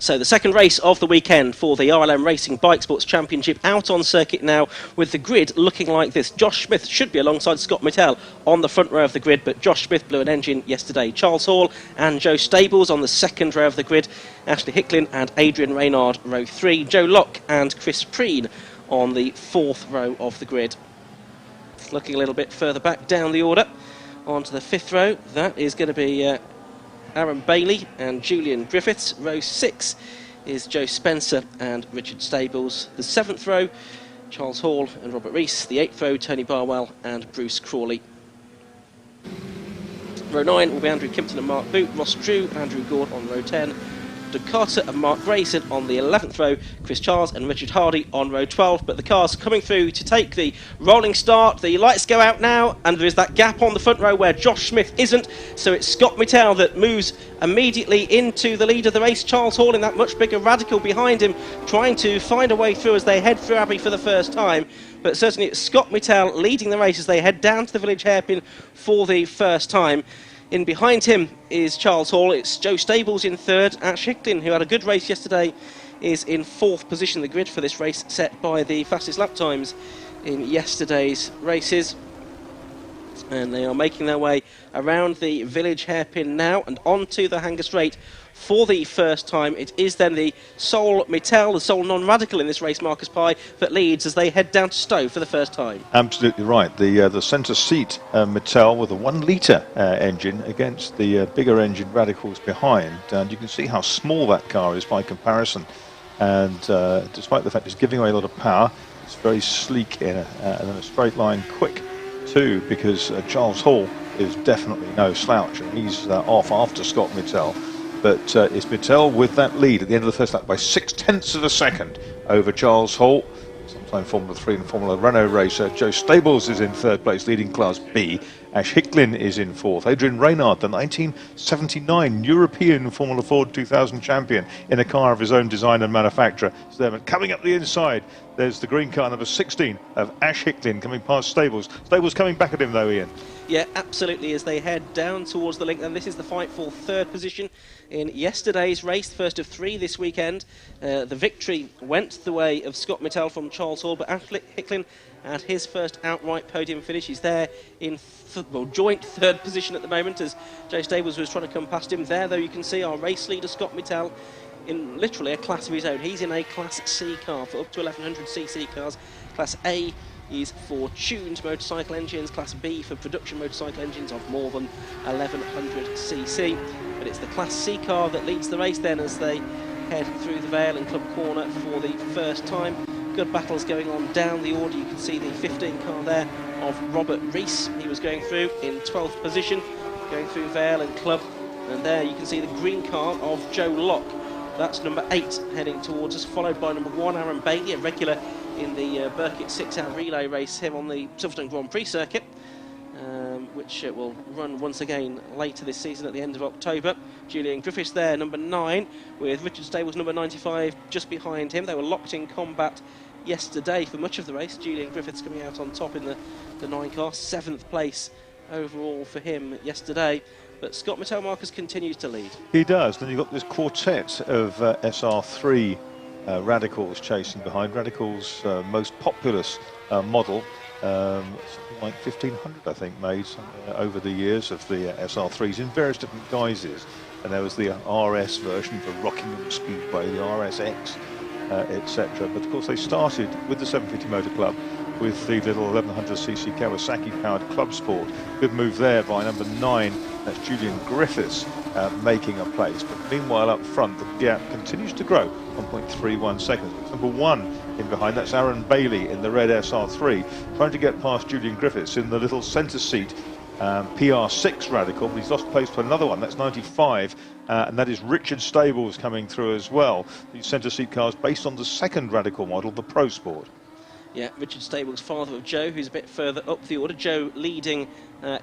So the second race of the weekend for the RLM Racing Bikesports Championship out on circuit now, with the grid looking like this. Josh Smith should be alongside Scott Mittell on the front row of the grid, but Josh Smith blew an engine yesterday. Charles Hall and Joe Stables on the second row of the grid. Ashley Hicklin and Adrian Reynard row 3. Joe Locke and Chris Preen on the fourth row of the grid. Looking a little bit further back down the order, onto the fifth row, that is going to be Aaron Bailey and Julian Griffiths. Row 6 is Joe Spencer and Richard Stables. The 7th row, Charles Hall and Robert Rees. The 8th row, Tony Barwell and Bruce Crawley. Row 9 will be Andrew Kimpton and Mark Boot. Ross Drew, Andrew Gord on row 10. Doug Carter and Mark Grayson on the 11th row, Chris Charles and Richard Hardy on row 12. But the cars coming through to take the rolling start. The lights go out now, and there is that gap on the front row where Josh Smith isn't. So it's Scott Mittell that moves immediately into the lead of the race. Charles Hall in that much bigger Radical behind him, trying to find a way through as they head through Abbey for the first time. But certainly it's Scott Mittell leading the race as they head down to the village hairpin for the first time. In behind him is Charles Hall. It's Joe Stables in third. Ash Hicklin, who had a good race yesterday, is in fourth position. The grid for this race set by the fastest lap times in yesterday's races. And they are making their way around the village hairpin now and onto the Hanger Straight for the first time. It is then the sole Mittell, the sole non-radical in this race, Marcus Pye, that leads as they head down to Stowe for the first time. Absolutely right. The centre seat Mittell with a 1 litre engine against the bigger engine Radicals behind, and you can see how small that car is by comparison. And despite the fact it's giving away a lot of power, it's very sleek and in a straight line, quick too, because Charles Hall is definitely no slouch, and he's off after Scott Mittell. But it's Mittell with that lead at the end of the first lap by 0.6 of a second over Charles Hall. Sometime Formula 3 and Formula Renault racer. Joe Stables is in third place, leading Class B. Ash Hicklin is in fourth. Adrian Reynard, the 1979 European Formula Ford 2000 champion, in a car of his own design and manufacture. So there, coming up the inside, there's the green car number 16 of Ash Hicklin coming past Stables. Stables coming back at him though, Ian. Yeah, absolutely, as they head down towards the link. And this is the fight for third position in yesterday's race, the first of 3 this weekend. The victory went the way of Scott Mittell from Charles Hall, but Ash Hicklin had his first outright podium finish. He's there in joint third position at the moment as Joe Stables was trying to come past him. There, though, you can see our race leader, Scott Mittell, in literally a class of his own. He's in a Class C car for up to 1100cc cars. Class A is for tuned motorcycle engines, Class B for production motorcycle engines of more than 1100cc. But it's the Class C car that leads the race then as they head through the Vale and Club Corner for the first time. Good battles going on down the order. You can see the 15 car there of Robert Rees. He was going through in 12th position, going through Vale and Club. And there you can see the green car of Joe Locke. That's number 8 heading towards us, followed by number 1, Aaron Bailey, a regular in the Burkitt 6-hour relay race here on the Silverstone Grand Prix circuit, which will run once again later this season at the end of October. Julian Griffiths there, number 9, with Richard Stables, number 95, just behind him. They were locked in combat yesterday for much of the race. Julian Griffiths coming out on top in the 9 car, 7th place overall for him yesterday. But Scott Mittell, Marcus, continues to lead. He does. Then you've got this quartet of SR3 Radicals chasing behind. Radicals' most populous model, something like 1,500, I think, made over the years of the SR3s in various different guises. And there was the RS version for Rockingham Speedway, the RSX, etc. But of course they started with the 750 Motor Club with the little 1100cc Kawasaki-powered Club Sport. Good move there by number 9, that's Julian Griffiths, making a place. But meanwhile up front, the gap continues to grow, 1.31 seconds. Number 1 in behind, that's Aaron Bailey in the red SR3, trying to get past Julian Griffiths in the little centre seat PR6 Radical, but he's lost place to another one, that's 95, and that is Richard Stables coming through as well. These centre seat cars based on the second Radical model, the Pro Sport. Yeah, Richard Stables, father of Joe, who's a bit further up the order. Joe leading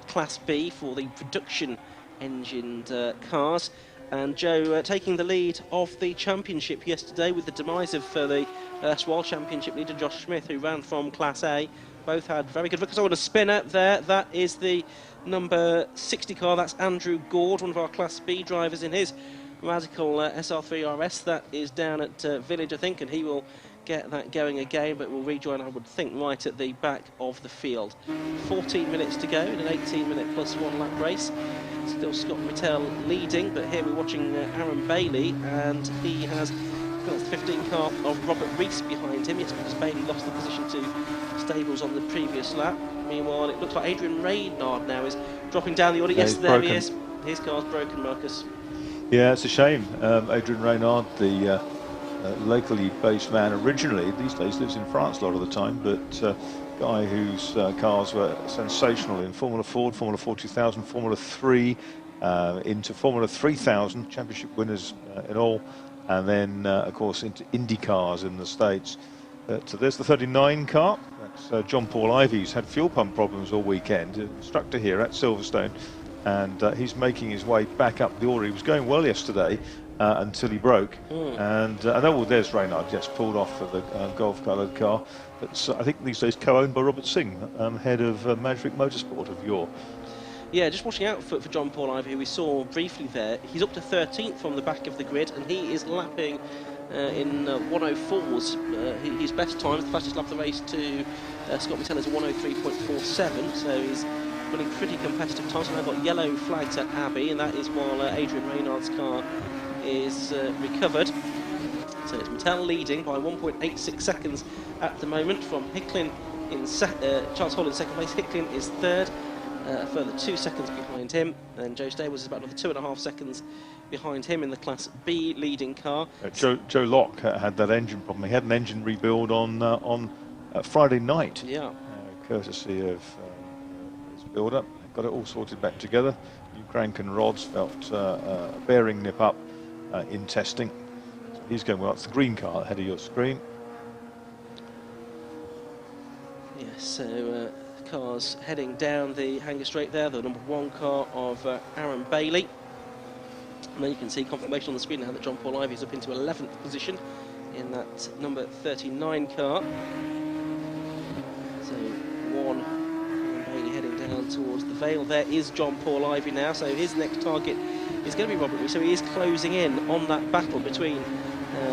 Class B for the production engined cars. And Joe taking the lead of the championship yesterday with the demise of the erstwhile championship leader Josh Smith, who ran from Class A. Both had very good records. Oh, and a spinner there. That is the number 60 car. That's Andrew Gord, one of our Class B drivers in his Radical SR3 RS that is down at Village, I think, and he will get that going again, but will rejoin, I would think, right at the back of the field. 14 minutes to go in an 18-minute plus 1 lap race. Still Scott Mittell leading, but here we're watching Aaron Bailey, and he has got the 15 car of Robert Rees behind him. It's because Bailey lost the position to Stables on the previous lap. Meanwhile, it looks like Adrian Reynard now is dropping down the order. Yeah, yes, there he is. His car's broken, Marcus. Yeah, it's a shame. Adrian Reynard, the locally based man originally, these days lives in France a lot of the time, but guy whose cars were sensational in Formula Ford, Formula 4000, Formula 3, into Formula 3000, championship winners in all, and then, of course, into Indy cars in the States. So there's the 39 car. That's John Paul Ivey, who's had fuel pump problems all weekend, instructor here at Silverstone, and he's making his way back up the order. He was going well yesterday until he broke. And I know, well, there's Reynard, just pulled off of the golf-coloured car. That's, I think these days co-owned by Robert Singh, head of Magic Motorsport of yore. Yeah, just watching out for John Paul Ivey, who we saw briefly there. He's up to 13th from the back of the grid, and he is lapping in 104s. His best time, the fastest lap of the race to Scott Mittell is 103.47, so he's running pretty competitive times. And I've got yellow flags at Abbey, and that is while Adrian Reynard's car is recovered. So it's Mittell leading by 1.86 seconds at the moment from Hicklin in Charles Hall in second place. Hicklin is third, a further 2 seconds behind him, and Joe Stables is about another 2.5 seconds behind him in the Class B leading car. Joe Locke had that engine problem. He had an engine rebuild on Friday night. Yeah. Courtesy of his builder. Got it all sorted back together. New crank and rods, felt a bearing nip up in testing. So he's going well. It's the green car ahead of your screen. Yes, so cars heading down the hangar straight there. The number 1 car of Aaron Bailey. And then you can see confirmation on the screen now that John Paul Ivey is up into 11th position in that number 39 car. So Aaron Bailey heading down towards the Vale. There is John Paul Ivey now, so his next target is going to be Robert Rees. So he is closing in on that battle between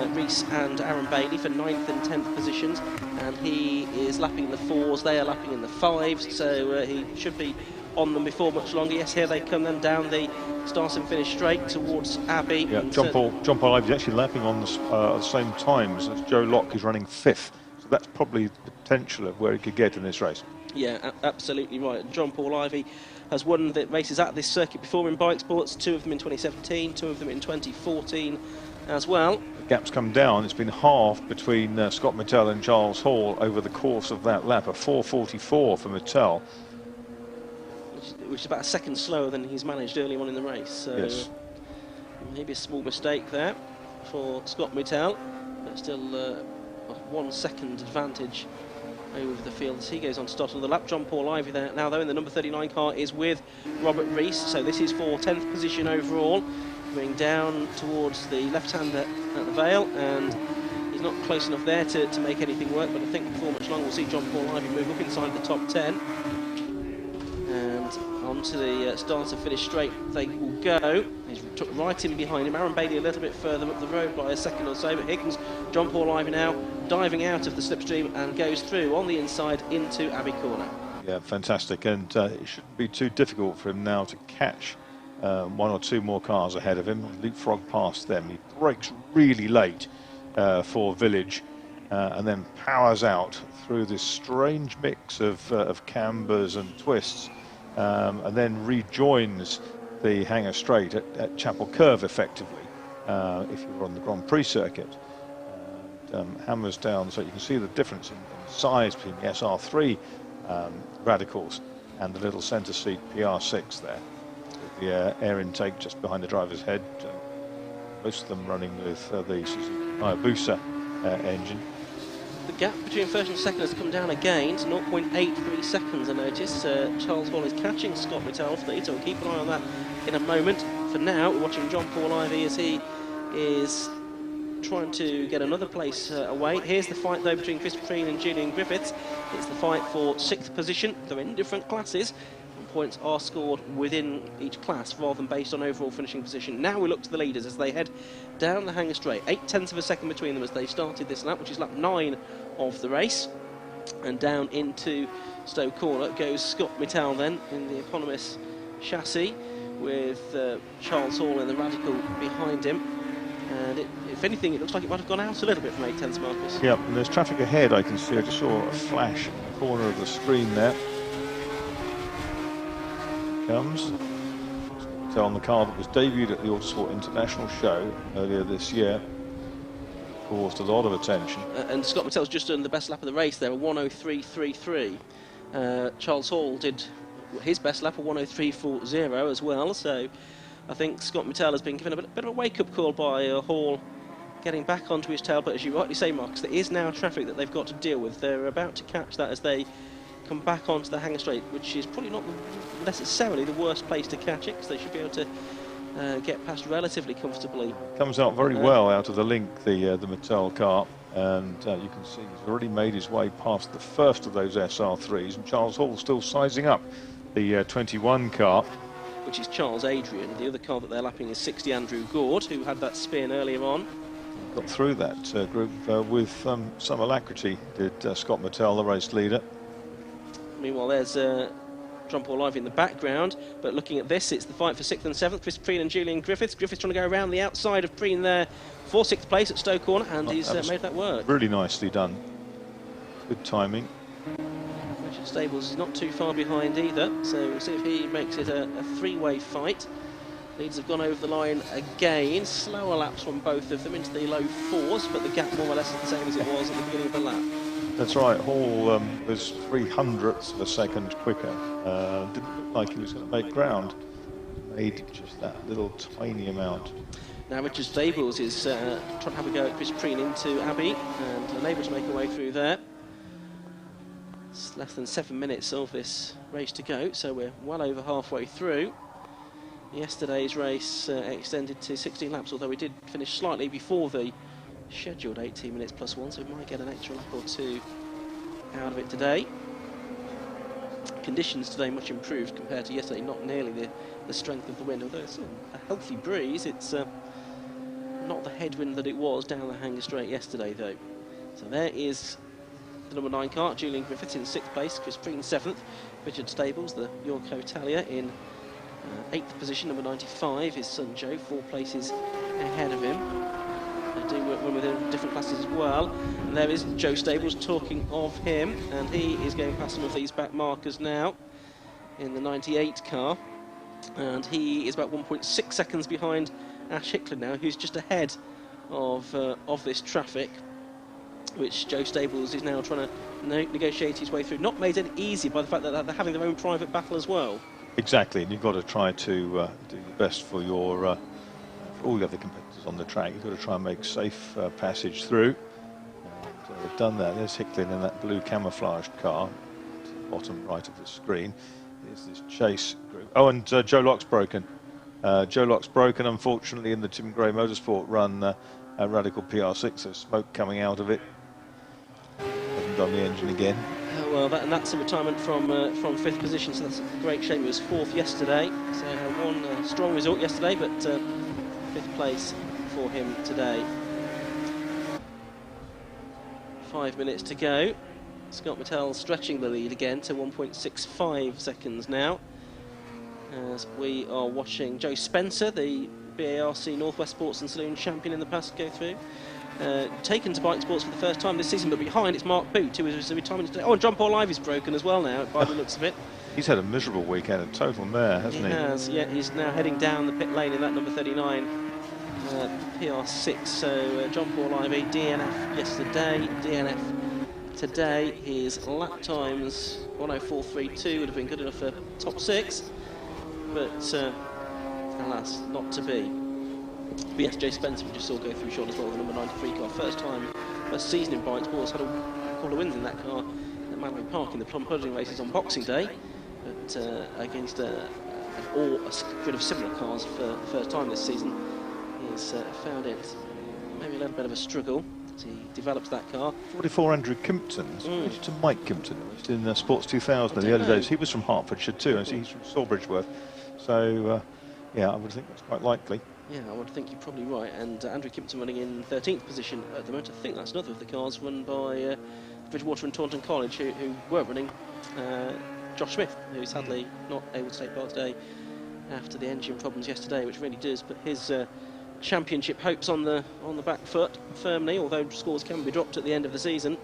Rees and Aaron Bailey for 9th and 10th positions, and he is lapping in the 4s, they are lapping in the 5s, so he should be on them before much longer. Yes, here they come then down the start and finish straight towards Abbey. Yeah, John Paul Ivey is actually lapping on the same times as Joe Locke, who's running 5th, so that's probably the potential of where he could get in this race. Yeah, absolutely right. John Paul Ivey has won the races at this circuit before in Bikesports, 2 of them in 2017, 2 of them in 2014 as well. The gap's come down. It's been halved between Scott Mittell and Charles Hall over the course of that lap, a 4:44 for Mittell. Which is about a second slower than he's managed early on in the race. So yes. Maybe a small mistake there for Scott Mittell, but still 1 second advantage over the field as he goes on to start on the lap. John Paul Ivey there now, though, in the number 39 car is with Robert Rees, so this is for 10th position overall, going down towards the left-hander at the Vale, and he's not close enough there to make anything work, but I think before much longer we'll see John Paul Ivey move up inside the top 10. And onto the start and finish straight they will go. He's right in behind him. Aaron Bailey a little bit further up the road by a second or so, but Higgins, John Paul Ivey now diving out of the slipstream and goes through on the inside into Abbey Corner. Yeah, fantastic, and it shouldn't be too difficult for him now to catch 1 or 2 more cars ahead of him, leapfrog past them. He brakes really late for Village and then powers out through this strange mix of cambers and twists, and then rejoins the hangar straight at Chapel Curve effectively, if you were on the Grand Prix circuit, and hammers down, so you can see the difference in size between the SR3 radicals and the little centre seat PR6 there, with the air intake just behind the driver's head, most of them running with the Suzuki Hayabusa engine. The gap between first and second has come down again to 0.83 seconds, I noticed. Charles Hall is catching Scott Mittell, so we'll keep an eye on that in a moment. For now, we're watching John Paul Ivey as he is trying to get another place away. Here's the fight, though, between Chris Preen and Julian Griffiths. It's the fight for 6th position. They're in different classes. Points are scored within each class rather than based on overall finishing position. Now we look to the leaders as they head down the Hanger Straight. 0.8 of a second between them as they started this lap, which is lap 9 of the race. And down into Stowe Corner goes Scott Mittal then in the Economist chassis with Charles Hall in the Radical behind him. And if anything, it looks like it might have gone out a little bit from 0.8, Marcus. Yep, and there's traffic ahead, I can see. I just saw a flash in the corner of the screen there. Comes on the car that was debuted at the Autosport International show earlier this year. Caused a lot of attention. And Scott Mittal's just done the best lap of the race there, a 1:03.33. Charles Hall did his best lap, a 1:03.40 as well. So I think Scott Mittal has been given a bit of a wake-up call by Hall getting back onto his tail. But as you rightly say, Marcus, there is now traffic that they've got to deal with. They're about to catch that as they come back onto the Hanger Straight, which is probably not necessarily the worst place to catch it, because they should be able to get past relatively comfortably. Comes out very well out of the link, the Mattel car, and you can see he's already made his way past the first of those SR3s, and Charles Hall still sizing up the 21 car, which is Charles Adrian. The other car that they're lapping is 60 Andrew Gord, who had that spin earlier on. Got through that group with some alacrity, did Scott Mattel, the race leader. Meanwhile, there's John Paul Ivey in the background, but looking at this, it's the fight for 6th and 7th. Chris Preen and Julian Griffiths. Griffiths trying to go around the outside of Preen there for 6th place at Stowe Corner, and he's made that work. Really nicely done. Good timing. Richard Stables is not too far behind either, so we'll see if he makes it a three-way fight. Leaders have gone over the line again. Slower laps from both of them into the low 4s, but the gap more or less is the same as it was at the beginning of the lap. That's right, Hall was 0.03 of a second quicker. Didn't look like he was going to make ground. Made just that little tiny amount. Now Richard Stables is trying to have a go at Chris Preen into Abbey, and unable to make a way through there. It's less than 7 minutes of this race to go, so we're well over halfway through. Yesterday's race extended to 16 laps, although we did finish slightly before the scheduled 18 minutes plus 1, so we might get an extra lap or two out of it today. Conditions today much improved compared to yesterday, not nearly the strength of the wind, although it's a healthy breeze. It's not the headwind that it was down the Hanger Straight yesterday, though. So there is the number 9 car, Julian Griffiths in 6th place, Chris Preen 7th, Richard Stables, the Yorko Talia, in 8th position, number 95, his son Joe, 4 places ahead of him. They do run within different classes as well. And there is Joe Stables talking of him, and he is going past some of these back markers now in the 98 car. And he is about 1.6 seconds behind Ash Hicklin now, who's just ahead of this traffic, which Joe Stables is now trying to negotiate his way through. Not made any easier by the fact that they're having their own private battle as well. Exactly, and you've got to try to do your best for your for all the other competitors on the track. You've got to try and make safe passage through. And they've done that. There's Hicklin in that blue camouflaged car, to the bottom right of the screen. Here's this chase group. Oh, and Joe Lock's broken. Joe Lock's broken, unfortunately, in the Tim Gray Motorsport run at Radical PR6. So smoke coming out of it. Hasn't done the engine again. Well, that's a retirement from 5th position, so that's a great shame. It was 4th yesterday, so one strong result yesterday, but 5th place for him today. 5 minutes to go. Scott Mattel stretching the lead again to 1.65 seconds now, as we are watching Joe Spencer, the BARC Northwest Sports and Saloon champion in the past, go through. Taken to Bikesports for the first time this season, but behind it's Mark Boot, who is a retirement today. Oh, and John Paul Ivey's broken as well now, by the looks of it. He's had a miserable weekend, a total mare, hasn't he? He has, yeah. He's now heading down the pit lane in that number 39 PR6. So John Paul Ivey, DNF yesterday, DNF today. His lap times 1:04.32 would have been good enough for top 6, but alas, not to be. But yes, Jay Spencer, we just saw go through short as well, the number 93 car. First season in Bikesports, had a couple of wins in that car at Mallory Park in the Plum Pudding races on Boxing Day, but against a grid of similar cars for the first time this season, he's found it maybe a little bit of a struggle. as he develops that car. 44 Andrew Kimpton's related to Mike Kimpton, who's in Sports 2000 in the early days. He was from Hertfordshire too, and he's from Sawbridgeworth. So, yeah, I would think that's quite likely. Yeah, I would think you're probably right. And Andrew Kimpton running in 13th position at the moment. I think that's another of the cars run by Bridgewater and Taunton College, who were running Josh Smith, who's sadly not able to take part today after the engine problems yesterday, which really does put his championship hopes on the back foot firmly, although scores can be dropped at the end of the season.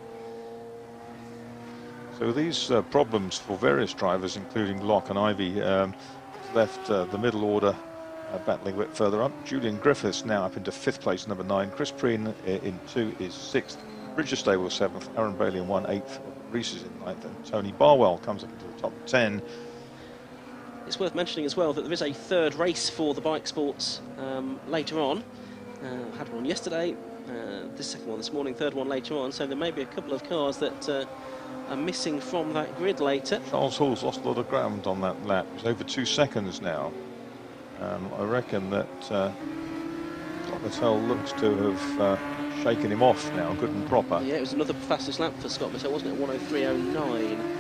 So these problems for various drivers, including Locke and Ivy, left the middle order battling a bit further up. Julian Griffiths now up into 5th place, number 9. Chris Preen in 2 is 6th. Bridger Stable 7th. Aaron Bailey in 1, 8th. Reese is in 9th. And Tony Barwell comes up into the top 10. It's worth mentioning as well that there is a third race for the Bikesports later on. Had one yesterday, this second one this morning, third one later on. So there may be a couple of cars that are missing from that grid later. Charles Hall's lost a lot of ground on that lap. He's over 2 seconds now. I reckon that Mattel looks to have shaken him off now, good and proper. Yeah, it was another fastest lap for Scott Mattel, wasn't it? 1:03.09.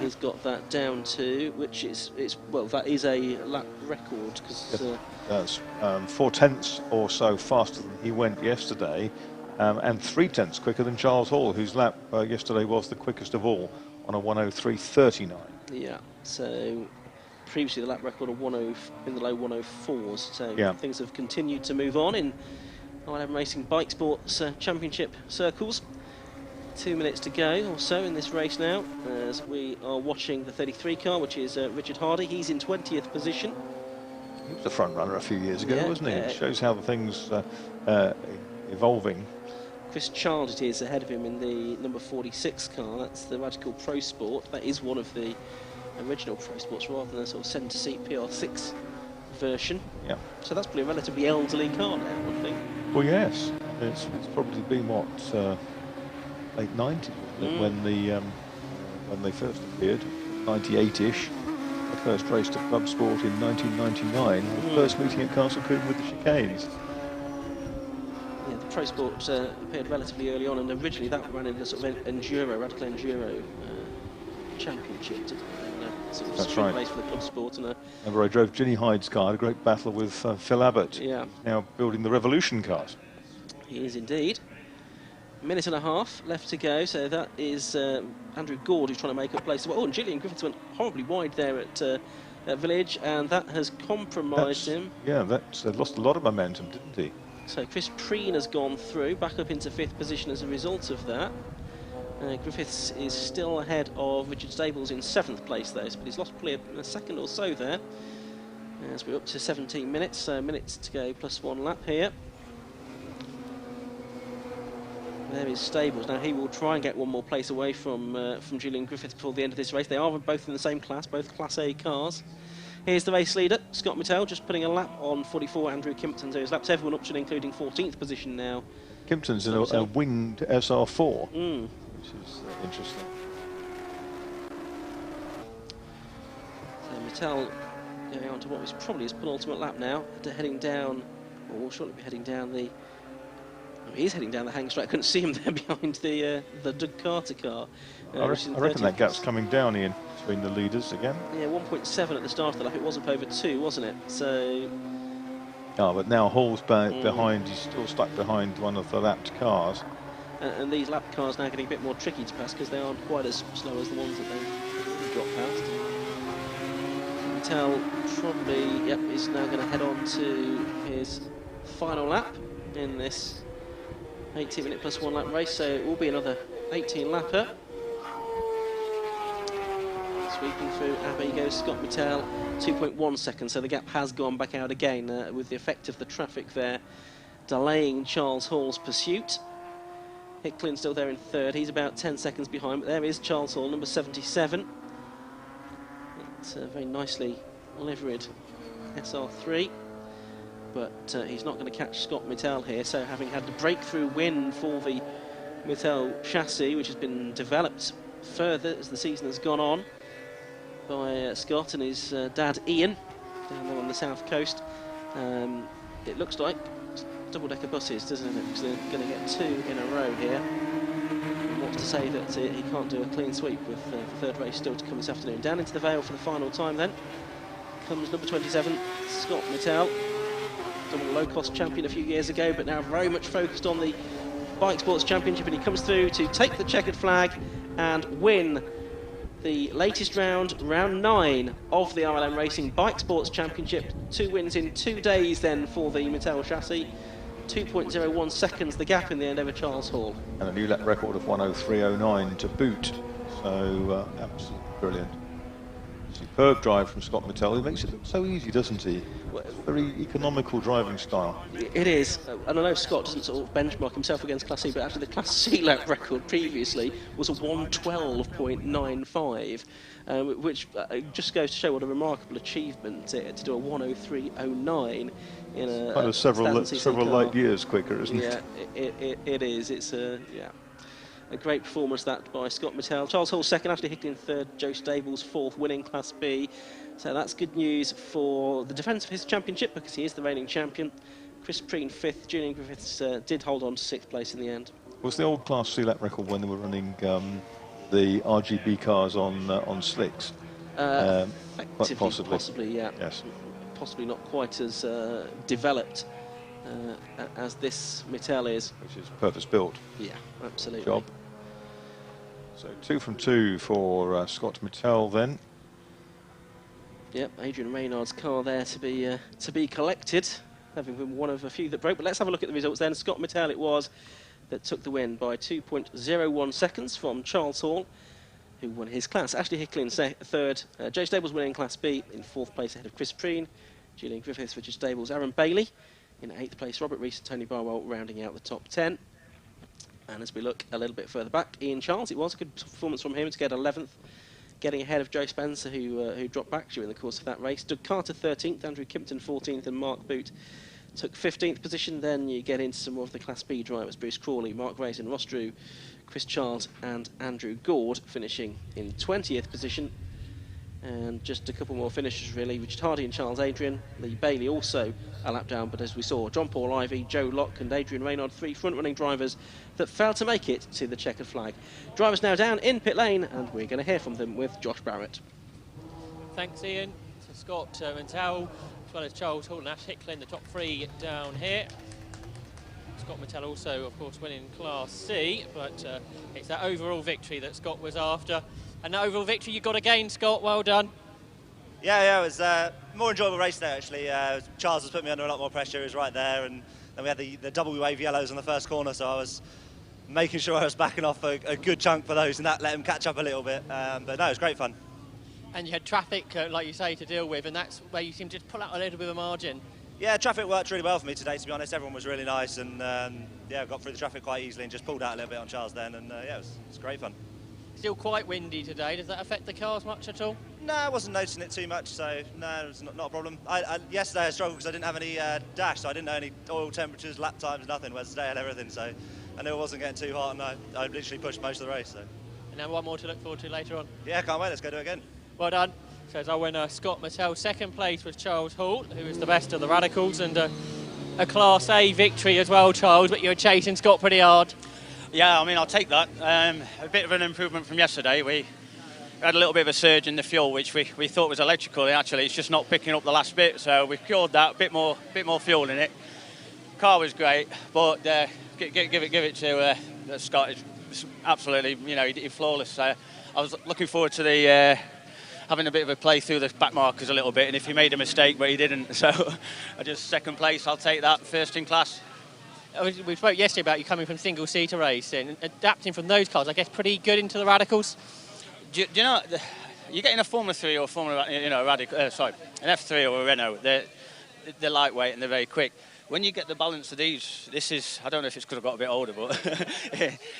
He's got that down to, which is well, that is a lap record because that's 4/10 or so faster than he went yesterday, and 3/10 quicker than Charles Hall, whose lap yesterday was the quickest of all on a 1:03.39. Yeah, so previously the lap record of 10 in the low 1:04s. So yeah, things have continued to move on in RLM Racing Bike Sports Championship circles. 2 minutes to go or so in this race now, as we are watching the 33 car, which is Richard Hardy. He's in 20th position. He was a front runner a few years ago, yeah, wasn't he? It shows how the things evolving. Chris Child it is ahead of him in the number 46 car. That's the Radical Pro Sport. That is one of the original Pro Sports rather than a sort of centre seat PR6 version. Yeah. So that's probably a relatively elderly car now, I think. Well, yes. It's probably been what, late 90s when they first appeared, 98ish. The first race to Club Sport in 1999. The first meeting at Castle Coombe with the chicanes. Yeah, the Pro Sport appeared relatively early on, and originally that ran in a sort of enduro, radical enduro championship. Sort of That's right. Race for the Club Sport. And remember, I drove Ginny Hyde's car, a great battle with Phil Abbott. Yeah. Now building the Revolution cars. He is indeed. Minute and a half left to go, so that is Andrew Gord who's trying to make up place. Oh, and Julian Griffiths went horribly wide there at Village, and that has compromised him. Yeah, that's lost a lot of momentum, didn't he? So Chris Preen has gone through, back up into 5th position as a result of that. Griffiths is still ahead of Richard Stables in 7th place though, but he's lost probably a second or so there. As we're up to 17 minutes, so minutes to go plus 1 lap here. There is Stables. Now he will try and get one more place away from Julian Griffiths before the end of this race. They are both in the same class, both Class A cars. Here's the race leader, Scott Mattel, just putting a lap on 44 Andrew Kimpton. So he's lapped everyone up to and including 14th position now. Kimpton's in a winged SR4, which is interesting. So Mattel going on to what was probably his penultimate lap now, heading down, or will shortly be heading down the. He's heading down the hang straight. I couldn't see him there behind the Doug Carter car. I reckon that gap's coming down, Ian, between the leaders again. Yeah, 1.7 at the start of the lap. It was up over 2, wasn't it? So. Oh, but now Hall's behind. He's still stuck behind one of the lapped cars. And these lap cars now getting a bit more tricky to pass because they aren't quite as slow as the ones that they've got past. Mattel probably, yep, is now going to head on to his final lap in this 18-minute plus 1 lap race, so it will be another 18-lapper. Sweeping through Abbey goes Scott Mattel, 2.1 seconds, so the gap has gone back out again with the effect of the traffic there delaying Charles Hall's pursuit. Hicklin still there in 3rd, he's about 10 seconds behind, but there is Charles Hall, number 77. It's a very nicely liveried SR3. But he's not going to catch Scott Mattel here, so having had the breakthrough win for the Mattel chassis, which has been developed further as the season has gone on by Scott and his dad Ian down there on the south coast, it looks like double-decker buses, doesn't it? Because they're going to get 2 in a row here. And what's to say that he can't do a clean sweep with the third race still to come this afternoon. Down into the Vale for the final time then comes number 27, Scott Mittel. Double low-cost champion a few years ago, but now very much focused on the Bikesports Championship, and he comes through to take the checkered flag and win the latest round, round 9 of the RLM Racing Bikesports Championship. 2 wins in 2 days then for the Mittel chassis. 2.01 seconds the gap in the end over Charles Hall. And a new lap record of 1:03.09 to boot. So absolutely brilliant. Superb drive from Scott Mittel. He makes it look so easy, doesn't he? Very economical driving style. It is, and I know Scott doesn't sort of benchmark himself against Class C, but actually the Class C lap record previously was a 1:12.95, which just goes to show what a remarkable achievement to do a 1:03.09 in a kind of several light years quicker, isn't it? Yeah, it is. It's a great performance that by Scott Mittel. Charles Hall second, Ashley Hicklin third, Joe Stables fourth, winning Class B. So that's good news for the defence of his championship, because he is the reigning champion. Chris Preen fifth, Julian Griffiths did hold on to 6th place in the end. Was the old Class C lap record when they were running the RGB cars on slicks? Effectively, possibly, yeah. Yes. Possibly not quite as developed as this Mittel is. Which is purpose-built. Yeah, absolutely. Job. So 2 from 2 for Scott Mittel then. Yep, Adrian Reynard's car there to be collected, having been one of a few that broke. But let's have a look at the results then. Scott Mittel it was that took the win by 2.01 seconds from Charles Hall, who won his class. Ashley Hicklin third, Joe Stables winning Class B in 4th place ahead of Chris Preen, Julian Griffiths, Richard Stables, Aaron Bailey in 8th place, Robert Rees and Tony Barwell rounding out the top 10. And as we look a little bit further back, Ian Charles, it was a good performance from him to get 11th, getting ahead of Joe Spencer, who dropped back during the course of that race. Doug Carter 13th, Andrew Kimpton 14th, and Mark Boot took 15th position. Then you get into some more of the Class B drivers: Bruce Crawley, Mark Raisin, Ross Drew, Chris Child and Andrew Gord finishing in 20th position. And just a couple more finishers really: Richard Hardy and Charles Adrian. Lee Bailey also a lap down, but as we saw, John Paul Ivy, Joe Locke and Adrian Reynard, 3 front-running drivers that failed to make it to the checkered flag. Drivers now down in pit lane, and we're going to hear from them with Josh Barrett. Thanks, Ian. To Scott Mittel, as well as Charles Hall and Ash Hicklin, the top 3 down here. Scott Mittel also, of course, winning Class C, but it's that overall victory that Scott was after. And that overall victory you got again, Scott. Well done. Yeah, it was a more enjoyable race there, actually. Charles was putting me under a lot more pressure. He was right there, and then we had the double wave yellows on the first corner, so I was making sure I was backing off a good chunk for those, and that let him catch up a little bit. But no, it was great fun. And you had traffic, like you say, to deal with, and that's where you seemed to pull out a little bit of a margin. Yeah, traffic worked really well for me today, to be honest. Everyone was really nice, and yeah, got through the traffic quite easily and just pulled out a little bit on Charles then, and yeah, it was great fun. Still quite windy today. Does that affect the cars much at all? No, I wasn't noticing it too much, so no, it's not a problem. Yesterday I struggled because I didn't have any dash, so I didn't know any oil temperatures, lap times, nothing, whereas today I had everything, so I knew it wasn't getting too hot, and I literally pushed most of the race. So. And now one more to look forward to later on. Yeah, can't wait, let's go do it again. Well done. So as our winner, Scott Mittel. 2nd place was Charles Hall, who was the best of the Radicals, and a Class A victory as well, Charles, but you were chasing Scott pretty hard. Yeah, I mean, I'll take that. A bit of an improvement from yesterday. We had a little bit of a surge in the fuel, which we thought was electrical. Actually, it's just not picking up the last bit, so we cured that. A bit more fuel in it. Car was great, but give it to Scott. It's absolutely, you know, he did flawless. I was looking forward to the having a bit of a play through the back markers a little bit, and if he made a mistake, but he didn't. So I just 2nd place. I'll take that. 1st in class. We spoke yesterday about you coming from single-seater racing, adapting from those cars, I guess, pretty good into the Radicals. Do you know, you're getting a Formula 3 or a Formula, an F3 or a Renault. They're lightweight and they're very quick. When you get the balance of these, this is, I don't know if it's because I've got a bit older, but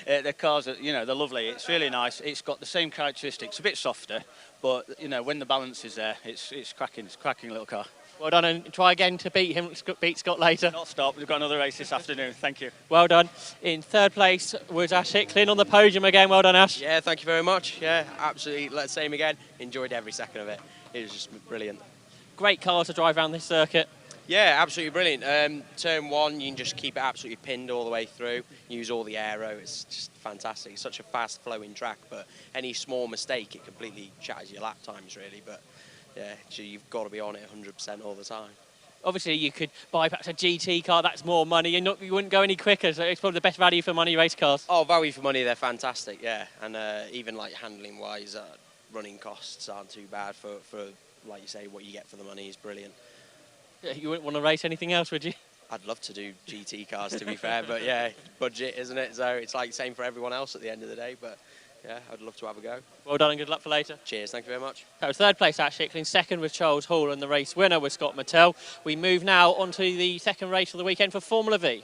the cars, they're lovely. It's really nice. It's got the same characteristics, a bit softer, but, when the balance is there, it's cracking. It's a cracking little car. Well done, and try again to beat Scott later. Not stop, we've got another race this afternoon, thank you. Well done. In 3rd place was Ash Hicklin on the podium again. Well done, Ash. Yeah, thank you very much. Yeah, absolutely, let's same again. Enjoyed every second of it. It was just brilliant. Great car to drive around this circuit. Yeah, absolutely brilliant. Turn 1, you can just keep it absolutely pinned all the way through. Use all the aero. It's just fantastic. It's such a fast-flowing track, but any small mistake, it completely shatters your lap times, really. But yeah, so you've got to be on it 100% all the time. Obviously, you could buy perhaps a GT car. That's more money. You wouldn't go any quicker. So it's probably the best value for money race cars. Oh, value for money, they're fantastic, yeah. And even like handling-wise, running costs aren't too bad for, like you say, what you get for the money is brilliant. Yeah, you wouldn't want to race anything else, would you? I'd love to do GT cars, to be fair, but yeah, budget, isn't it? So it's like the same for everyone else at the end of the day, but yeah, I'd love to have a go. Well done and good luck for later. Cheers, thank you very much. That was third place, Ash Hickling. Second was Charles Hall, and the race winner was Scott Mattel. We move now on to the second race of the weekend for Formula V.